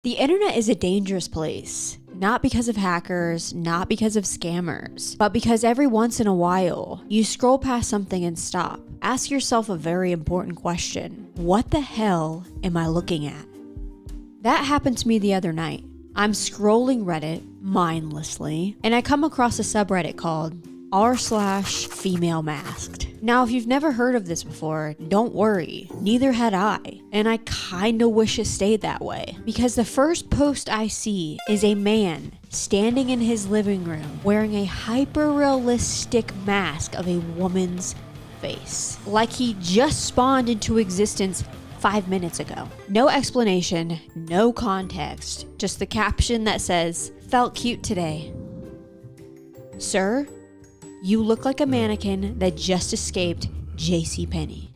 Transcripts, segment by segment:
The internet is a dangerous place, not because of hackers, not because of scammers, but because every once in a while, you scroll past something and stop. Ask yourself a very important question. What the hell am I looking at? That happened to me the other night. I'm scrolling Reddit mindlessly, and I come across a subreddit called r/female masked. Now, if you've never heard of this before, don't worry, neither had I. And I kinda wish it stayed that way. Because the first post I see is a man standing in his living room wearing a hyper-realistic mask of a woman's face. Like he just spawned into existence 5 minutes ago. No explanation, no context, just the caption that says, "Felt cute today. Sir, you look like a mannequin that just escaped JCPenney."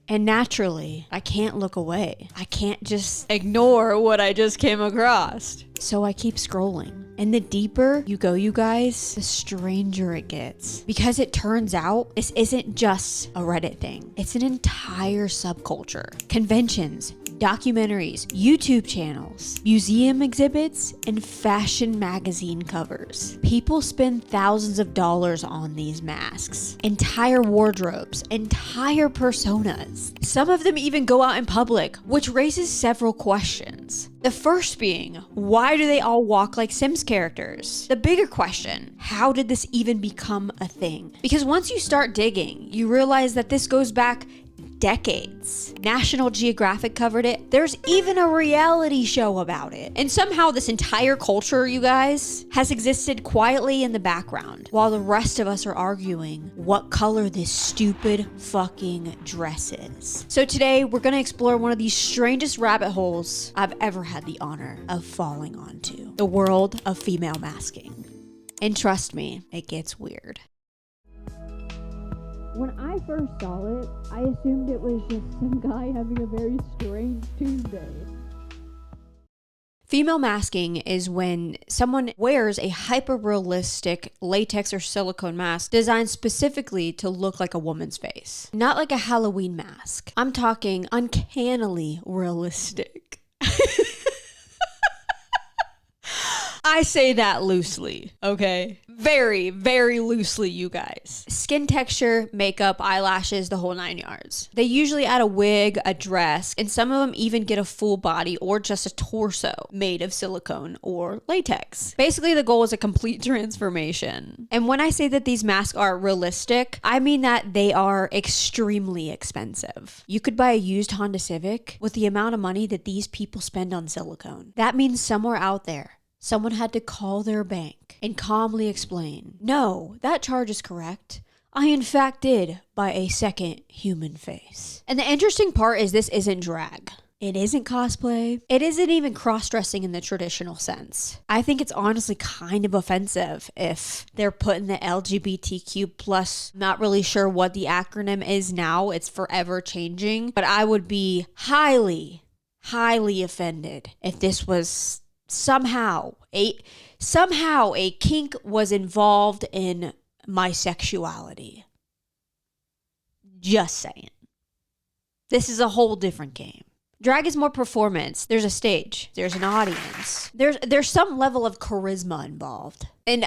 And naturally, I can't look away. I can't just ignore what I just came across. So I keep scrolling. And the deeper you go, you guys, the stranger it gets. Because it turns out this isn't just a Reddit thing. It's an entire subculture. Conventions, documentaries, YouTube channels, museum exhibits, and fashion magazine covers. People spend thousands of dollars on these masks. Entire wardrobes, entire personas. Some of them even go out in public, which raises several questions. The first being, why do they all walk like Sims characters? The bigger question, how did this even become a thing? Because once you start digging, you realize that this goes back decades. National Geographic covered it. There's even a reality show about it. And somehow this entire culture, you guys, has existed quietly in the background while the rest of us are arguing what color this stupid fucking dress is. So today we're gonna explore one of the strangest rabbit holes I've ever had the honor of falling onto. The world of female masking. And trust me, it gets weird. When I first saw it, I assumed it was just some guy having a very strange Tuesday. Female masking is when someone wears a hyper-realistic latex or silicone mask designed specifically to look like a woman's face. Not like a Halloween mask. I'm talking uncannily realistic. I say that loosely, okay? Very, very loosely, you guys. Skin texture, makeup, eyelashes, the whole 9 yards. They usually add a wig, a dress, and some of them even get a full body or just a torso made of silicone or latex. Basically, the goal is a complete transformation. And when I say that these masks are realistic, I mean that they are extremely expensive. You could buy a used Honda Civic with the amount of money that these people spend on silicone. That means somewhere out there, someone had to call their bank and calmly explain, "No, that charge is correct. I in fact did buy a second human face." And the interesting part is this isn't drag. It isn't cosplay. It isn't even cross-dressing in the traditional sense. I think it's honestly kind of offensive if they're putting the LGBTQ plus, not really sure what the acronym is now. It's forever changing. But I would be highly, highly offended if this was somehow a kink was involved in my sexuality. Just saying. This is a whole different game. Drag is more performance. There's a stage. There's an audience. There's some level of charisma involved. And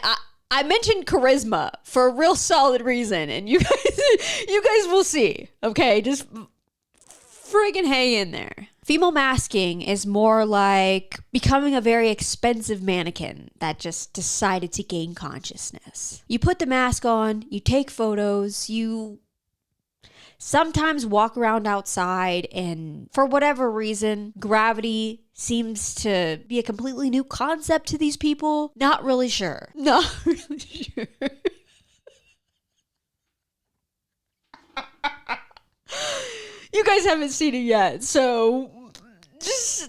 I mentioned charisma for a real solid reason, and you guys will see. Okay, just friggin' hang in there. Female masking is more like becoming a very expensive mannequin that just decided to gain consciousness. You put the mask on, you take photos, you sometimes walk around outside, and for whatever reason, gravity seems to be a completely new concept to these people. Not really sure. Not really sure. You guys haven't seen it yet, so just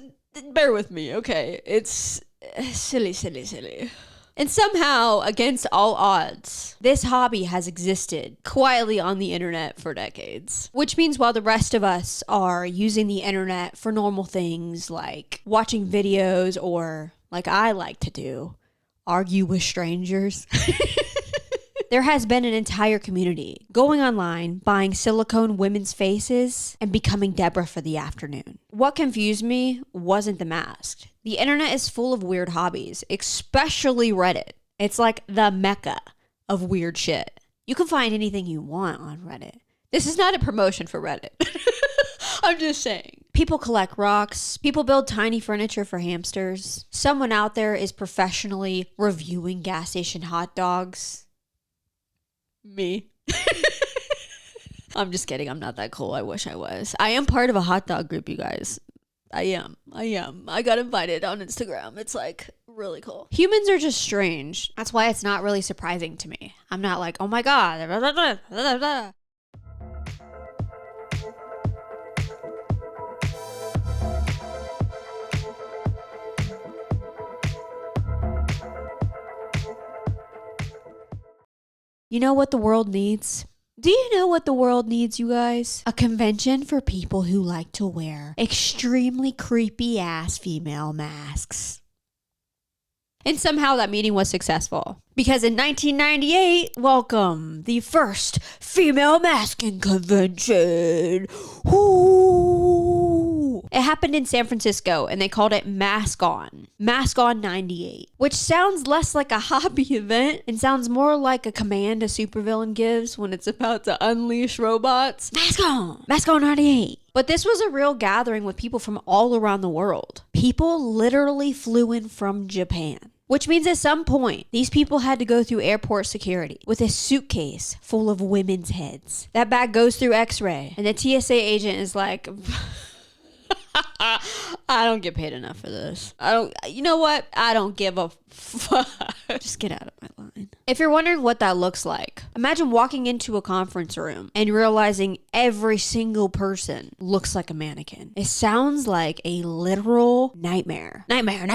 bear with me, okay? It's silly, silly, silly. And somehow, against all odds, this hobby has existed quietly on the internet for decades. Which means while the rest of us are using the internet for normal things like watching videos or, like I like to do, argue with strangers. There has been an entire community going online, buying silicone women's faces, and becoming Deborah for the afternoon. What confused me wasn't the mask. The internet is full of weird hobbies, especially Reddit. It's like the mecca of weird shit. You can find anything you want on Reddit. This is not a promotion for Reddit. I'm just saying. People collect rocks. People build tiny furniture for hamsters. Someone out there is professionally reviewing gas station hot dogs. Me. I'm just kidding. I'm not that cool. I wish I was. I am part of a hot dog group, you guys. I am. I got invited on Instagram. It's like really cool. Humans are just strange. That's why it's not really surprising to me. I'm not like, oh my God. Blah, blah, blah, blah, blah. You know what the world needs? Do you know what the world needs, you guys? A convention for people who like to wear extremely creepy ass female masks. And somehow that meeting was successful. Because in 1998, welcome, the first female masking convention. Ooh. It happened in San Francisco and they called it Mask On 98, which sounds less like a hobby event and sounds more like a command a supervillain gives when it's about to unleash robots. Mask On 98. But this was a real gathering with people from all around the world. People literally flew in from Japan. Which means at some point, these people had to go through airport security with a suitcase full of women's heads. That bag goes through X-ray, and the TSA agent is like, I don't get paid enough for this. You know what? I don't give a fuck. Just get out of my line. If you're wondering what that looks like, imagine walking into a conference room and realizing every single person looks like a mannequin. It sounds like a literal nightmare. Nightmare.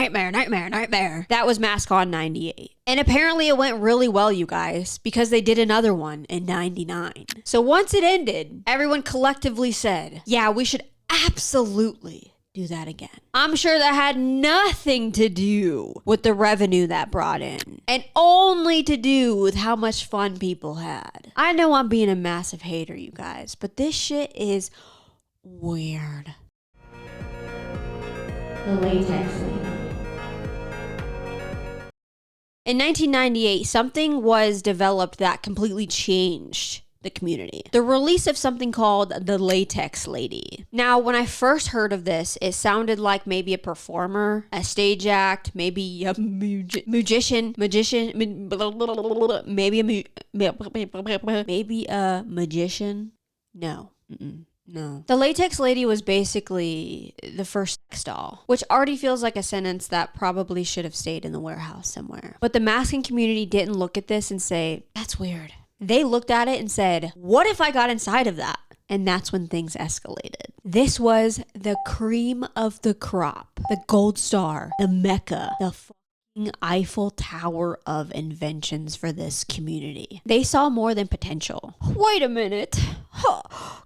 That was Mask On 98. And apparently it went really well, you guys, because they did another one in 99. So once it ended, everyone collectively said, yeah, we should absolutely do that again. I'm sure that had nothing to do with the revenue that brought in and only to do with how much fun people had. I know I'm being a massive hater, you guys, but this shit is weird. The latex lady. In 1998, something was developed that completely changed the community. The release of something called the latex lady. Now, when I first heard of this, it sounded like maybe a performer, a stage act, maybe a magician, maybe a magician. No. No. The latex lady was basically the first sex doll, which already feels like a sentence that probably should have stayed in the warehouse somewhere. But the masking community didn't look at this and say, that's weird. They looked at it and said, what if I got inside of that? And that's when things escalated. This was the cream of the crop, the gold star, the mecca, the fucking Eiffel Tower of inventions for this community. They saw more than potential. Wait a minute.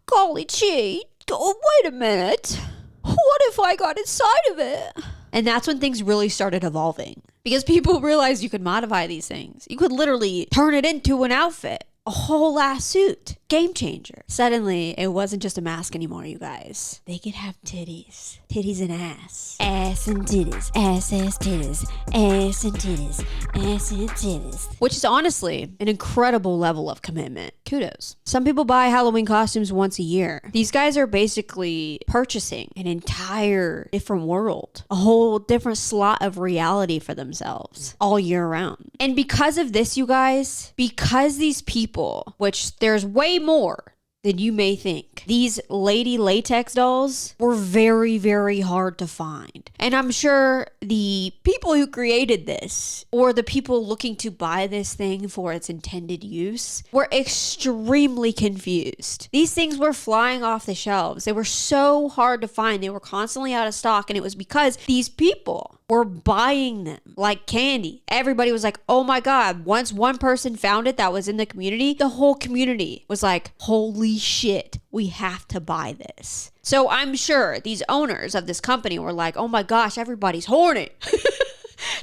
Golly gee. Wait a minute. What if I got inside of it? And that's when things really started evolving. Because people realized you could modify these things. You could literally turn it into an outfit. A whole ass suit. Game changer. Suddenly, it wasn't just a mask anymore, you guys. They could have titties. Titties and ass. Ass and titties. Ass, titties. Ass and titties. Ass and titties. Which is honestly an incredible level of commitment. Kudos. Some people buy Halloween costumes once a year. These guys are basically purchasing an entire different world. A whole different slot of reality for themselves all year round. And because of this, you guys, because these people, which there's way more than you may think. These lady latex dolls were very, very hard to find. And I'm sure the people who created this, or the people looking to buy this thing for its intended use, were extremely confused. These things were flying off the shelves. They were so hard to find. They were constantly out of stock. And it was because these people were buying them like candy. Everybody was like, oh my God. Once one person found it that was in the community, the whole community was like, holy shit, we have to buy this. So I'm sure these owners of this company were like, oh my gosh, everybody's horny.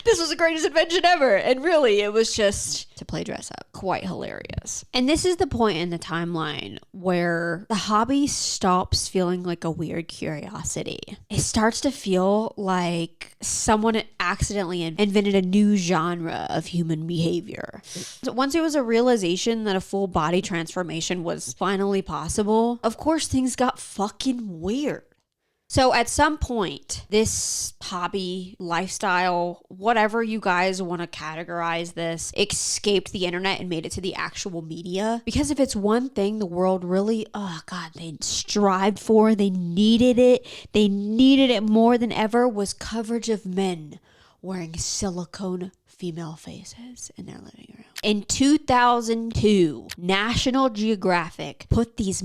this was the greatest invention ever. And really, it was just to play dress up. Quite hilarious. And this is the point in the timeline where the hobby stops feeling like a weird curiosity. It starts to feel like someone accidentally invented a new genre of human behavior. Once it was a realization that a full body transformation was finally possible, of course things got fucking weird. So at some point, this hobby, lifestyle, whatever you guys want to categorize this, escaped the internet and made it to the actual media. Because if it's one thing the world really, they strived for, they needed it more than ever, was coverage of men wearing silicone female faces in their living room. In 2002, National Geographic put these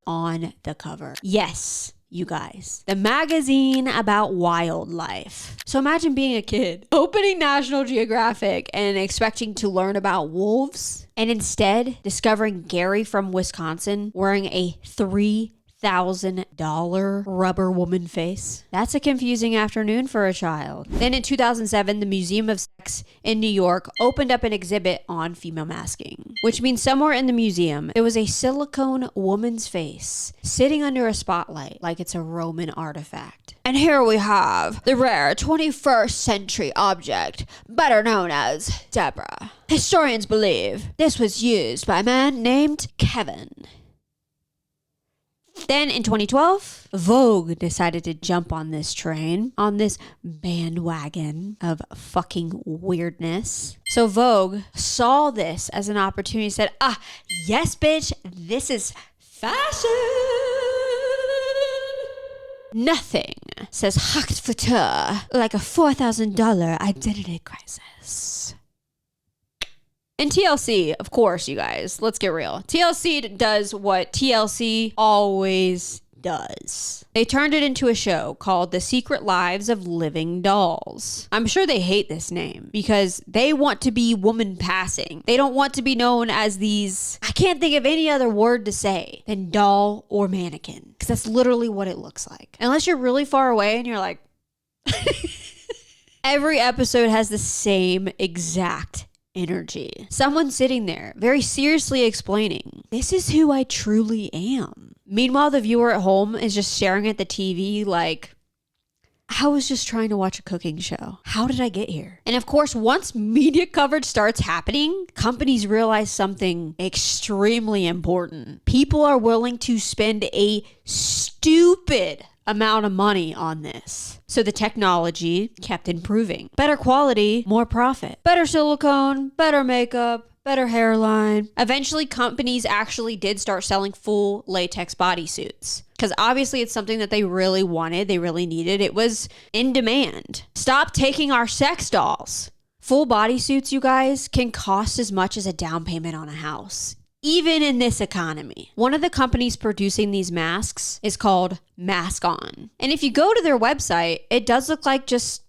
on the cover. Yes, you guys. The magazine about wildlife. So imagine being a kid, opening National Geographic and expecting to learn about wolves, and instead discovering Gary from Wisconsin wearing a $3,000 rubber woman face. That's a confusing afternoon for a child. Then in 2007, the Museum of Sex in New York opened up an exhibit on female masking, which means somewhere in the museum, there was a silicone woman's face sitting under a spotlight like it's a Roman artifact. And here we have the rare 21st century object, better known as Deborah. Historians believe this was used by a man named Kevin. Then in 2012, Vogue decided to jump on this train, on this bandwagon of fucking weirdness. So Vogue saw this as an opportunity and said, yes, bitch, this is fashion. Nothing says haute couture like a $4,000 identity crisis. And TLC, of course, you guys, let's get real. TLC does what TLC always does. They turned it into a show called The Secret Lives of Living Dolls. I'm sure they hate this name because they want to be woman passing. They don't want to be known as these, I can't think of any other word to say than doll or mannequin, because that's literally what it looks like. Unless you're really far away and you're like, every episode has the same exact energy. Someone sitting there very seriously explaining, this is who I truly am. Meanwhile, the viewer at home is just staring at the TV like, I was just trying to watch a cooking show. How did I get here? And of course, once media coverage starts happening, companies realize something extremely important. People are willing to spend a stupid amount of money on this. So the technology kept improving. Better quality, more profit. Better silicone, better makeup, better hairline. Eventually, companies actually did start selling full latex bodysuits. Because obviously it's something that they really wanted, they really needed. It was in demand. Stop taking our sex dolls. Full bodysuits, you guys, can cost as much as a down payment on a house, even in this economy. One of the companies producing these masks is called Mask On. And if you go to their website, it does look like just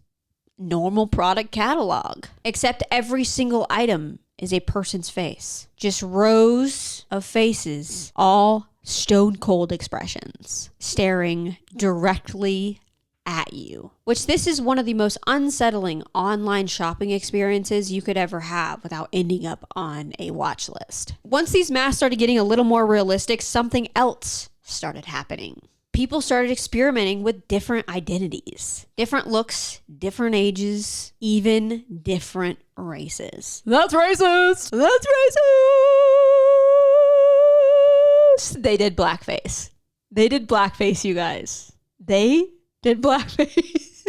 normal product catalog, except every single item is a person's face. Just rows of faces, all stone cold expressions, staring directly at you. Which this is one of the most unsettling online shopping experiences you could ever have without ending up on a watch list. Once these masks started getting a little more realistic, something else started happening. People started experimenting with different identities, different looks, different ages, even different races. That's racist! That's racist! They did blackface. They did blackface, you guys. They did blackface.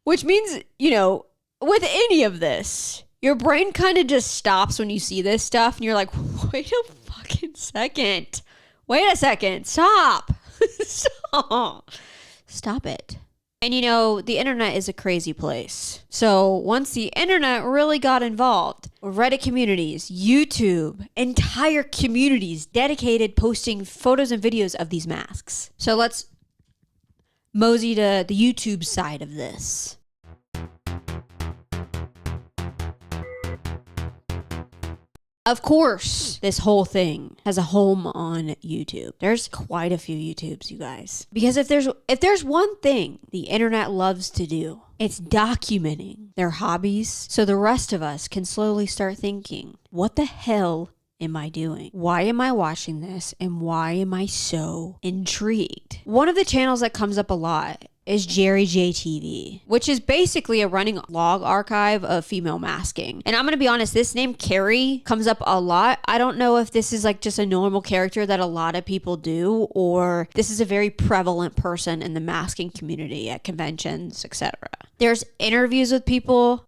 Which means, with any of this, your brain kind of just stops when you see this stuff and you're like, wait a fucking second. Wait a second. Stop. Stop it. And the internet is a crazy place. So once the internet really got involved, Reddit communities, YouTube, entire communities dedicated posting photos and videos of these masks. So let's mosey to the YouTube side of this. Of course, this whole thing has a home on YouTube. There's quite a few YouTubes, you guys. Because if there's one thing the internet loves to do, It's documenting their hobbies so the rest of us can slowly start thinking, what the hell am I doing? Why am I watching this? And why am I so intrigued? One of the channels that comes up a lot is Jerry JTV, which is basically a running log archive of female masking. And I'm gonna be honest, this name Carrie comes up a lot. I don't know if this is like just a normal character that a lot of people do, or this is a very prevalent person in the masking community at conventions, etc. There's interviews with people,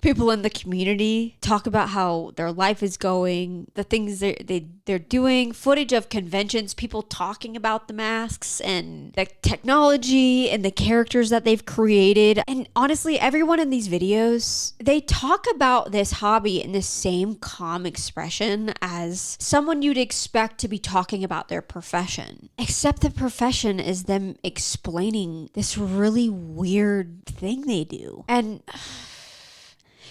people in the community talk about how their life is going, the things they're doing, footage of conventions, people talking about the masks and the technology and the characters that they've created. And honestly, everyone in these videos, they talk about this hobby in the same calm expression as someone you'd expect to be talking about their profession. Except the profession is them explaining this really weird thing they do. And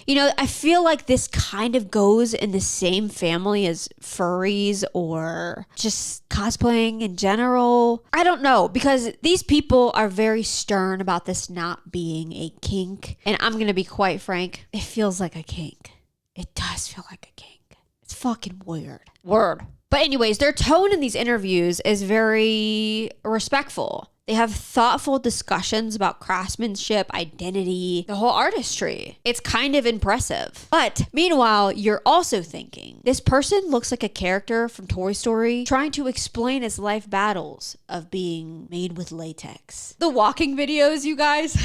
you know, I feel like this kind of goes in the same family as furries or just cosplaying in general. I don't know, because these people are very stern about this not being a kink. And I'm going to be quite frank, it feels like a kink. It does feel like a kink. It's fucking weird. Word. But anyways, their tone in these interviews is very respectful. They have thoughtful discussions about craftsmanship, identity, the whole artistry. It's kind of impressive. But meanwhile, you're also thinking, this person looks like a character from Toy Story trying to explain his life battles of being made with latex. The walking videos, you guys.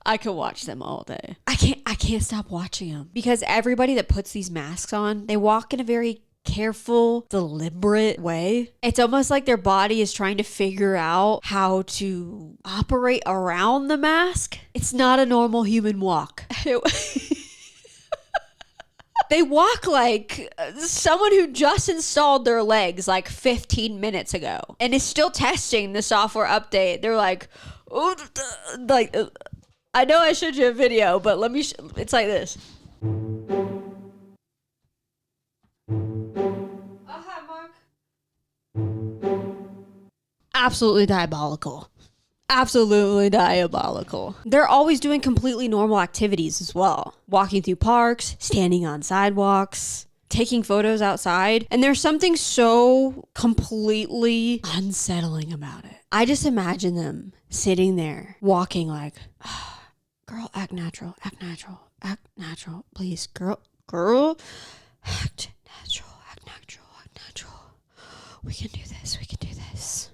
I could watch them all day. I can't stop watching them because everybody that puts these masks on, they walk in a very careful, deliberate way. It's almost like their body is trying to figure out how to operate around the mask. It's not a normal human walk. They walk like someone who just installed their legs like 15 minutes ago and is still testing the software update. They're like, oh, like, I know I showed you a video, but let me, it's like this. Absolutely diabolical. Absolutely diabolical. They're always doing completely normal activities as well. Walking through parks, standing on sidewalks, taking photos outside. And there's something so completely unsettling about it. I just imagine them sitting there, walking like, oh, girl, act natural, act natural, act natural. Please, girl, act natural, act natural, act natural. We can do this, we can do this.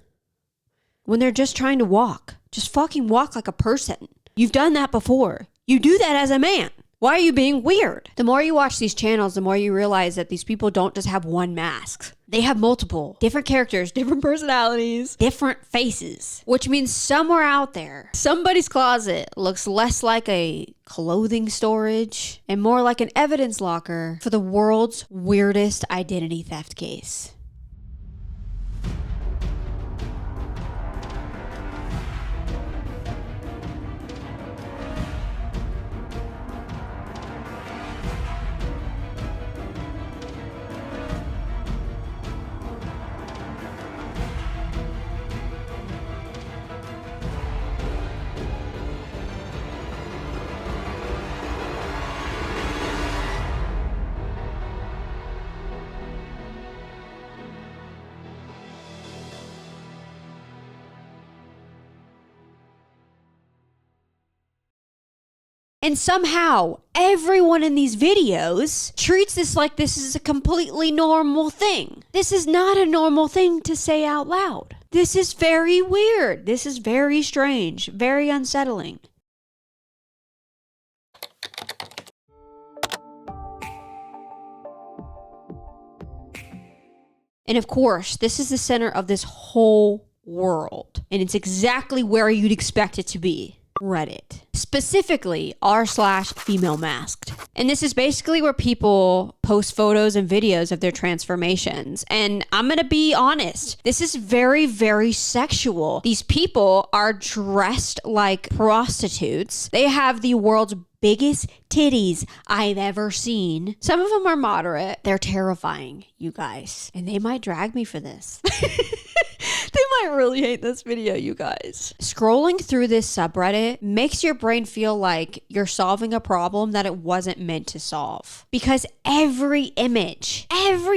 When they're just trying to walk. Just fucking walk like a person. You've done that before. You do that as a man. Why are you being weird? The more you watch these channels, the more you realize that these people don't just have one mask. They have multiple. Different characters, different personalities, different faces. Which means somewhere out there, somebody's closet looks less like a clothing storage and more like an evidence locker for the world's weirdest identity theft case. And somehow, everyone in these videos treats this like this is a completely normal thing. This is not a normal thing to say out loud. This is very weird. This is very strange, very unsettling. And of course, this is the center of this whole world. And it's exactly where you'd expect it to be. Reddit. Specifically, r/female masked. And this is basically where people post photos and videos of their transformations. And I'm gonna be honest, this is very, very sexual. These people are dressed like prostitutes. They have the world's biggest titties I've ever seen. Some of them are moderate. They're terrifying, you guys. And they might drag me for this. They might really hate this video, you guys. Scrolling through this subreddit makes your brain feel like you're solving a problem that it wasn't meant to solve. Because every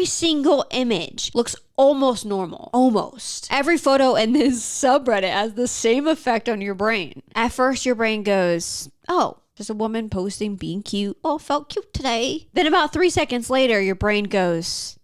single image looks almost normal. Almost. Every photo in this subreddit has the same effect on your brain. At first, your brain goes, oh, just a woman posting being cute. Oh, felt cute today. Then about 3 seconds later, your brain goes,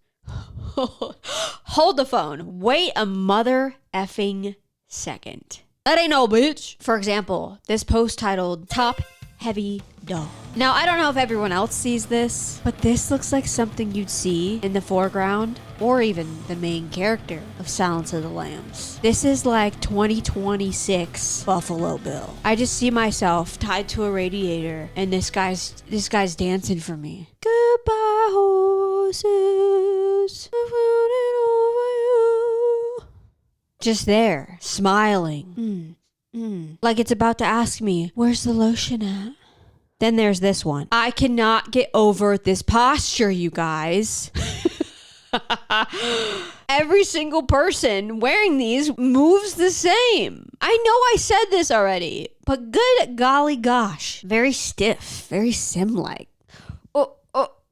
hold the phone. Wait a mother effing second. That ain't no bitch. For example, this post titled Top Heavy Doll. Now, I don't know if everyone else sees this, but this looks like something you'd see in the foreground or even the main character of Silence of the Lambs. This is like 2026 Buffalo Bill. I just see myself tied to a radiator and this guy's dancing for me. Goodbye horses, I'm running over you. Just there, smiling. Like it's about to ask me, where's the lotion at? Then there's this one. I cannot get over this posture, you guys. Every single person wearing these moves the same. I know I said this already, but good golly gosh. Very stiff, very sim-like.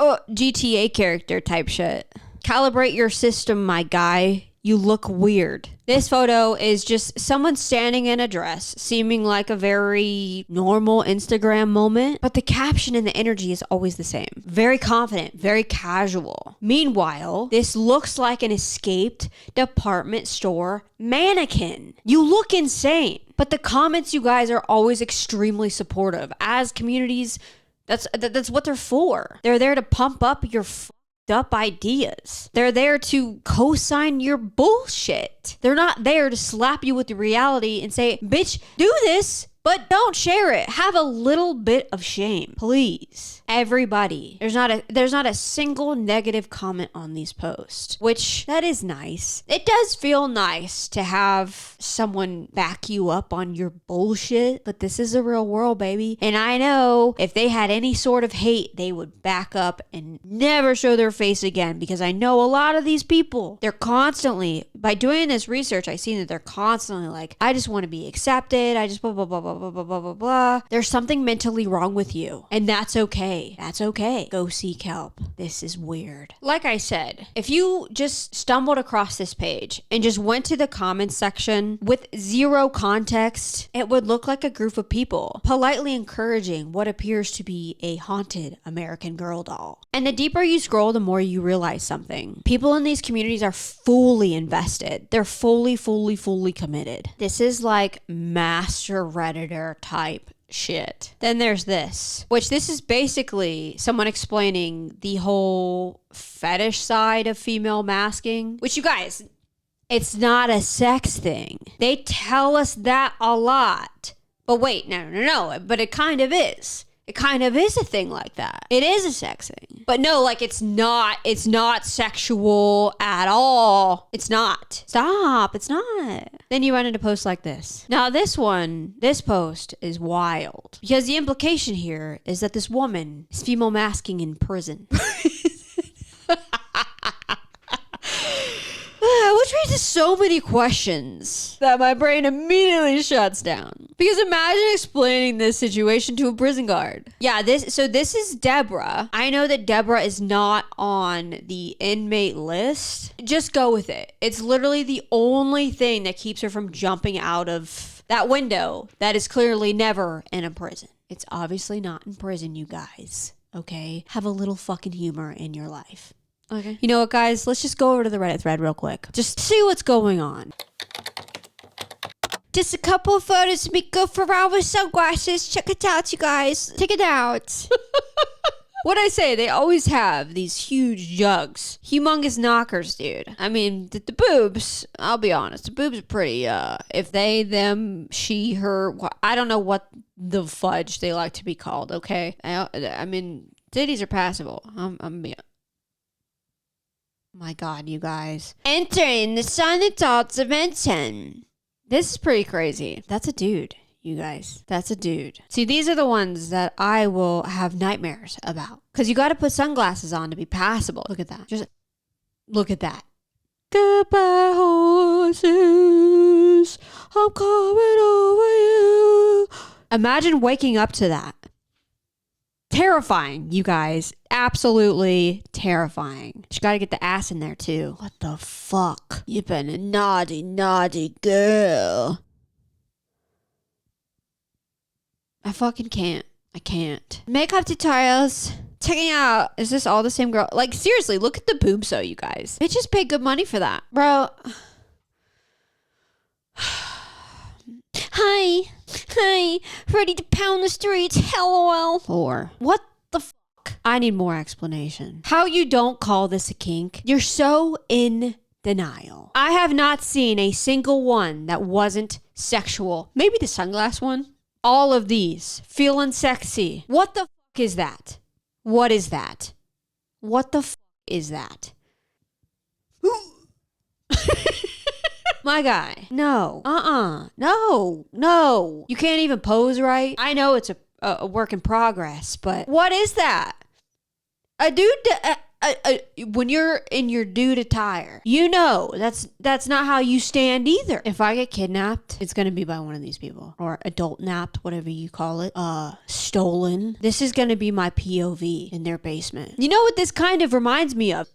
GTA character type shit. Calibrate your system, my guy. You look weird. This photo is just someone standing in a dress, seeming like a very normal Instagram moment, but the caption and the energy is always the same. Very confident, very casual. Meanwhile, this looks like an escaped department store mannequin. You look insane. But the comments, you guys, are always extremely supportive. As communities, that's what they're for. They're there to pump up your up ideas. They're there to co-sign your bullshit. They're not there to slap you with the reality and say, bitch, do this, but don't share it. Have a little bit of shame, please. Everybody. There's not a single negative comment on these posts, which that is nice. It does feel nice to have someone back you up on your bullshit, but this is a real world, baby. And I know if they had any sort of hate, they would back up and never show their face again, because I know a lot of these people, they're constantly, by doing this research, I've seen that they're constantly like, I just want to be accepted. I just blah, blah, blah, blah, blah, blah, blah, blah, blah. There's something mentally wrong with you, and that's okay. That's okay. Go seek help. This is weird. Like I said, if you just stumbled across this page and just went to the comments section with zero context, it would look like a group of people politely encouraging what appears to be a haunted American Girl doll. And the deeper you scroll, the more you realize something. People in these communities are fully invested. They're fully committed. This is like master Redditor type shit. Then there's this, which this is basically someone explaining the whole fetish side of female masking, which, you guys, it's not a sex thing. They tell us that a lot. But wait, no, but it kind of is. It kind of is a thing like that. It is a sex thing. But no, like it's not sexual at all. It's not. Stop, it's not. Then you run into posts like this. Now this post is wild. Because the implication here is that this woman is female masking in prison. Which raises so many questions that my brain immediately shuts down. Because imagine explaining this situation to a prison guard. Yeah, this is Deborah. I know that Deborah is not on the inmate list. Just go with it. It's literally the only thing that keeps her from jumping out of that window that is clearly never in a prison. It's obviously not in prison, you guys. Okay? Have a little fucking humor in your life. Okay. You know what, guys? Let's just go over to the Reddit thread real quick. Just see what's going on. Just a couple of photos to be good for around with sunglasses. Check it out, you guys. Check it out. What'd I say? They always have these huge jugs. Humongous knockers, dude. I mean, the boobs, I'll be honest. The boobs are pretty, if they, them, she, her, I don't know what the fudge they like to be called, okay? I mean, titties are passable. I'm being... My God, you guys. Entering the sun adult dimension. This is pretty crazy. That's a dude, you guys. That's a dude. See, these are the ones that I will have nightmares about. Because you got to put sunglasses on to be passable. Look at that. Just look at that. Goodbye, horses. I'm coming over you. Imagine waking up to that. Terrifying, you guys. Absolutely terrifying. You gotta get the ass in there, too. What the fuck? You've been a naughty, naughty girl. I fucking can't. I can't. Makeup tutorials. Checking out. Is this all the same girl? Like, seriously, look at the boob sew, you guys. They just paid good money for that. Bro. Hi. Ready to pound the streets. LOL. Or what the fuck? I need more explanation. How you don't call this a kink? You're so in denial. I have not seen a single one that wasn't sexual. Maybe the sunglass one. All of these. Feeling sexy. What the fuck is that? What is that? What the fuck is that? My guy. No. No. You can't even pose right. I know it's a work in progress, but what is that? A dude, when you're in your dude attire, you know that's not how you stand either. If I get kidnapped, it's gonna be by one of these people, or adult napped, whatever you call it, stolen. This is gonna be my POV in their basement. You know what this kind of reminds me of?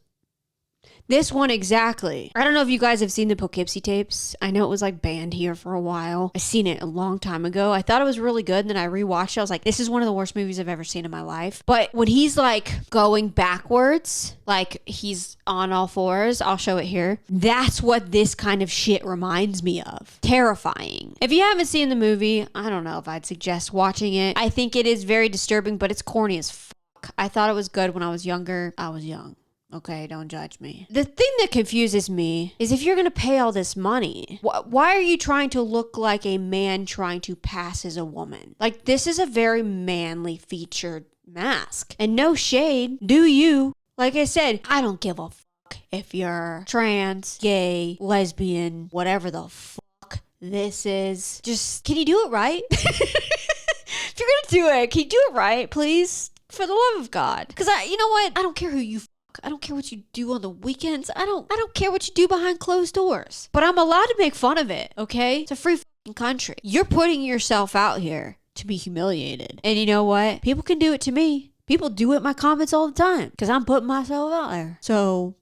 This one exactly. I don't know if you guys have seen the Poughkeepsie tapes. I know it was like banned here for a while. I seen it a long time ago. I thought it was really good. And then I rewatched it. I was like, this is one of the worst movies I've ever seen in my life. But when he's like going backwards, like he's on all fours, I'll show it here. That's what this kind of shit reminds me of. Terrifying. If you haven't seen the movie, I don't know if I'd suggest watching it. I think it is very disturbing, but it's corny as fuck. I thought it was good when I was younger. I was young. Okay, don't judge me. The thing that confuses me is if you're going to pay all this money, why are you trying to look like a man trying to pass as a woman? Like, this is a very manly featured mask. And no shade, do you? Like I said, I don't give a fuck if you're trans, gay, lesbian, whatever the fuck this is. Just, can you do it right? If you're going to do it, can you do it right, please? For the love of God. Because you know what? I don't care who you I don't care what you do on the weekends. I don't care what you do behind closed doors. But I'm allowed to make fun of it, okay? It's a free fucking country. You're putting yourself out here to be humiliated. And you know what? People can do it to me. People do it in my comments all the time because I'm putting myself out there. So,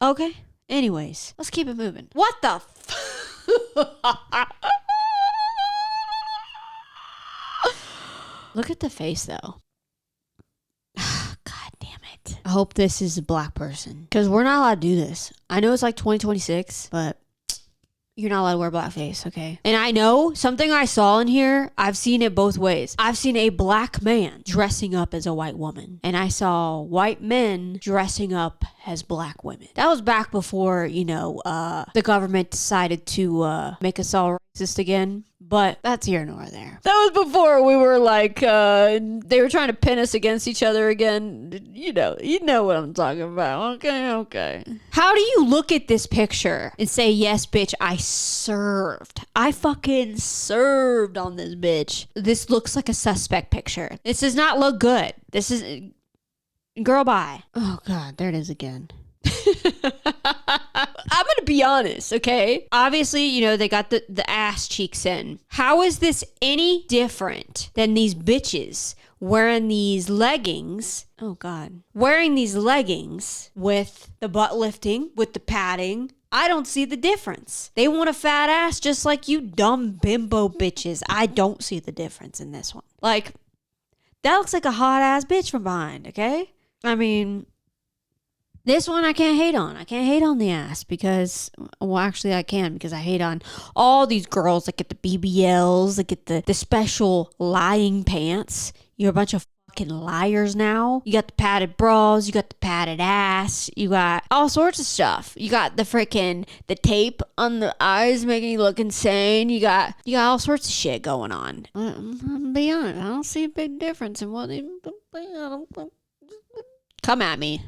okay. Anyways, let's keep it moving. What the Look at the face, though. I hope this is a black person because we're not allowed to do this. I know it's like 2026, but you're not allowed to wear blackface, okay? And I know something I saw in here, I've seen it both ways. I've seen a black man dressing up as a white woman, and I saw white men dressing up as black women. That was back before, the government decided to make us all racist again. But that's here nor there. That was before we were like, they were trying to pin us against each other again. You know what I'm talking about. Okay. How do you look at this picture and say, yes, bitch, I fucking served on this bitch. This looks like a suspect picture. This does not look good. This is, girl, bye. Oh God, there it is again. I'm gonna be honest, okay? Obviously, they got the ass cheeks in. How is this any different than these bitches wearing these leggings? Oh God. Wearing these leggings with the butt lifting, with the padding. I don't see the difference. They want a fat ass just like you dumb bimbo bitches. I don't see the difference in this one. Like, that looks like a hot ass bitch from behind, okay? I mean, this one I can't hate on. I can't hate on the ass because, well, actually I can because I hate on all these girls that get the BBLs, that get the special lying pants. You're a bunch of fucking liars now. You got the padded bras, you got the padded ass, you got all sorts of stuff. You got the tape on the eyes making you look insane. You got all sorts of shit going on. I'm gonna be honest, I don't see a big difference in what they come at me.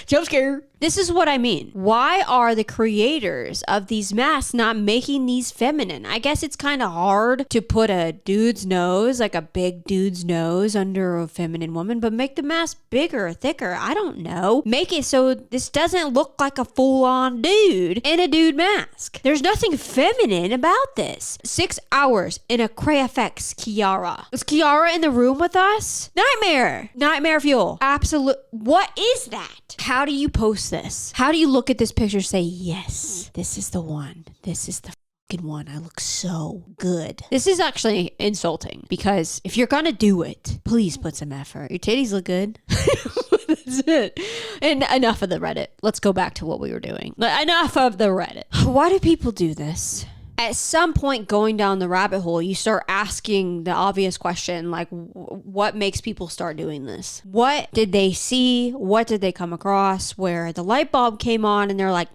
Jump scare. This is what I mean. Why are the creators of these masks not making these feminine? I guess it's kind of hard to put a dude's nose, like a big dude's nose, under a feminine woman, but make the mask bigger, thicker. I don't know. Make it so this doesn't look like a full-on dude in a dude mask. There's nothing feminine about this. 6 hours in a Crayfx Kiara. Is Kiara in the room with us? Nightmare. Nightmare fuel. Absolute. What is that? How do you post this? How do you look at this picture and say, yes, this is the one. This is the fucking one. I look so good. This is actually insulting because if you're gonna do it, please put some effort. Your titties look good. That's it. And enough of the Reddit. Let's go back to what we were doing. Enough of the Reddit. Why do people do this? At some point going down the rabbit hole, you start asking the obvious question, like, what makes people start doing this? What did they see? What did they come across where the light bulb came on and they're like,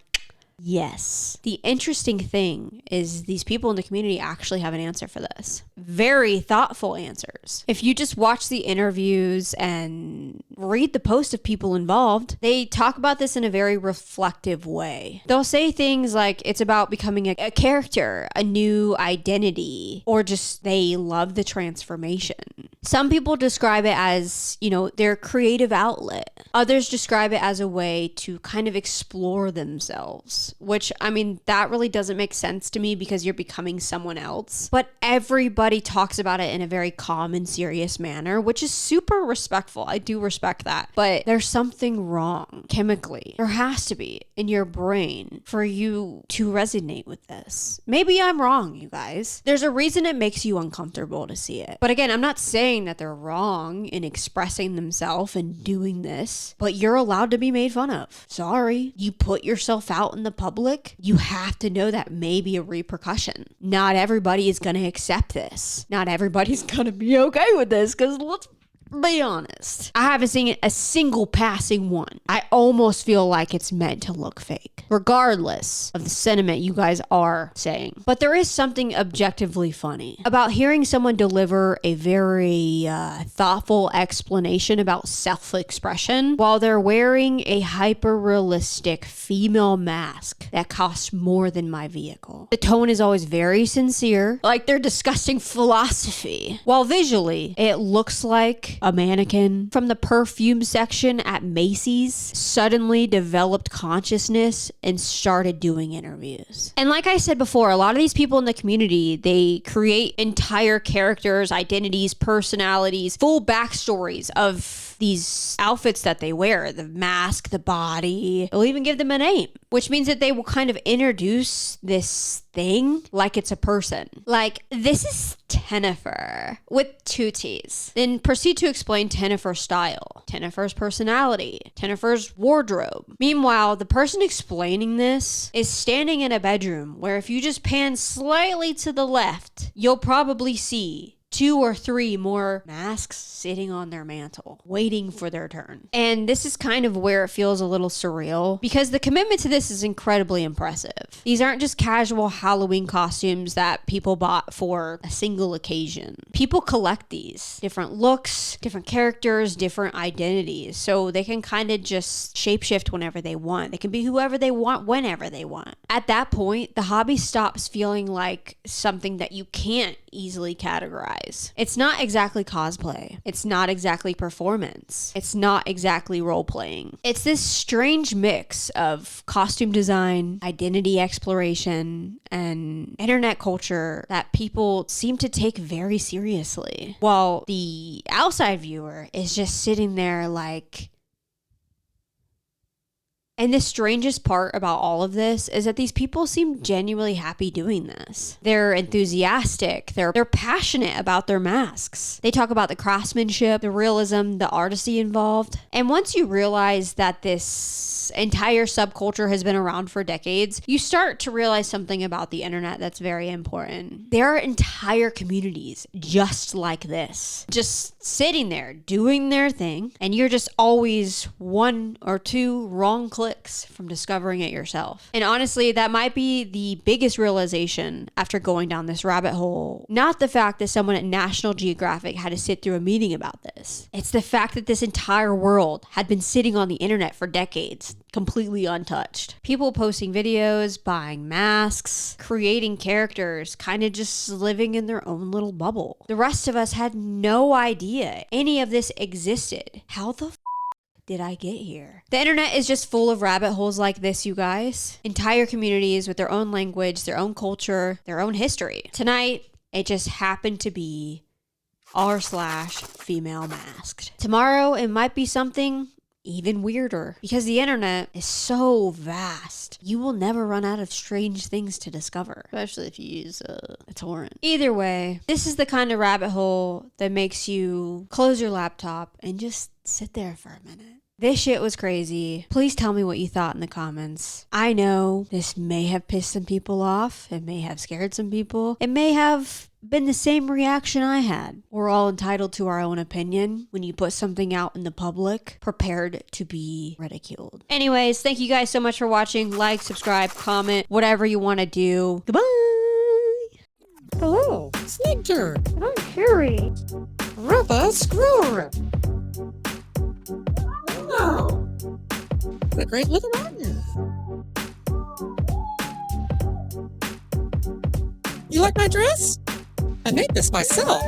yes. The interesting thing is these people in the community actually have an answer for this. Very thoughtful answers. If you just watch the interviews and read the posts of people involved, they talk about this in a very reflective way. They'll say things like it's about becoming a character, a new identity, or just they love the transformation. Some people describe it as, their creative outlet. Others describe it as a way to kind of explore themselves, which, that really doesn't make sense to me because you're becoming someone else. But everybody talks about it in a very calm and serious manner, which is super respectful. I do respect that. But there's something wrong chemically. There has to be in your brain for you to resonate with this. Maybe I'm wrong, you guys. There's a reason it makes you uncomfortable to see it. But again, I'm not saying that they're wrong in expressing themselves and doing this, but you're allowed to be made fun of. Sorry. You put yourself out in the public, you have to know that may be a repercussion. Not everybody is going to accept this. Not everybody's going to be okay with this because let's be honest. I haven't seen a single passing one. I almost feel like it's meant to look fake, regardless of the sentiment you guys are saying. But there is something objectively funny about hearing someone deliver a very thoughtful explanation about self-expression while they're wearing a hyper-realistic female mask that costs more than my vehicle. The tone is always very sincere, like they're discussing philosophy, while visually it looks like a mannequin from the perfume section at Macy's suddenly developed consciousness and started doing interviews. And like I said before, a lot of these people in the community, they create entire characters, identities, personalities, full backstories of these outfits that they wear, the mask, the body. They'll even give them a name, which means that they will kind of introduce this thing like it's a person. Like, this is Tennifer with two T's. Then proceed to explain Tennifer's style, Tennifer's personality, Tennifer's wardrobe. Meanwhile, the person explaining this is standing in a bedroom where if you just pan slightly to the left, you'll probably see 2 or 3 more masks sitting on their mantle, waiting for their turn. And this is kind of where it feels a little surreal because the commitment to this is incredibly impressive. These aren't just casual Halloween costumes that people bought for a single occasion. People collect these. Different looks, different characters, different identities. So they can kind of just shapeshift whenever they want. They can be whoever they want, whenever they want. At that point, the hobby stops feeling like something that you can't easily categorize. It's not exactly cosplay. It's not exactly performance. It's not exactly role-playing. It's this strange mix of costume design, identity exploration, and internet culture that people seem to take very seriously. While the outside viewer is just sitting there like... And the strangest part about all of this is that these people seem genuinely happy doing this. They're enthusiastic. They're passionate about their masks. They talk about the craftsmanship, the realism, the artistry involved. And once you realize that this entire subculture has been around for decades, you start to realize something about the internet that's very important. There are entire communities just like this, just sitting there doing their thing, and you're just always 1 or 2 wrong clicks clicks from discovering it yourself. And honestly, that might be the biggest realization after going down this rabbit hole. Not the fact that someone at National Geographic had to sit through a meeting about this. It's the fact that this entire world had been sitting on the internet for decades, completely untouched. People posting videos, buying masks, creating characters, kind of just living in their own little bubble. The rest of us had no idea any of this existed. How the did I get here? The internet is just full of rabbit holes like this, you guys. Entire communities with their own language, their own culture, their own history. Tonight, it just happened to be r/female masked. Tomorrow, it might be something even weirder because the internet is so vast. You will never run out of strange things to discover, especially if you use a torrent. Either way, this is the kind of rabbit hole that makes you close your laptop and just sit there for a minute. This shit was crazy. Please tell me what you thought in the comments. I know this may have pissed some people off. It may have scared some people. It may have been the same reaction I had. We're all entitled to our own opinion when you put something out in the public, prepared to be ridiculed. Anyways, thank you guys so much for watching. Like, subscribe, comment, whatever you want to do. Goodbye! Hello, Snake Turd. I'm Harry. Rubber Screw. Oh, what a great little onion. You like my dress? I made this myself.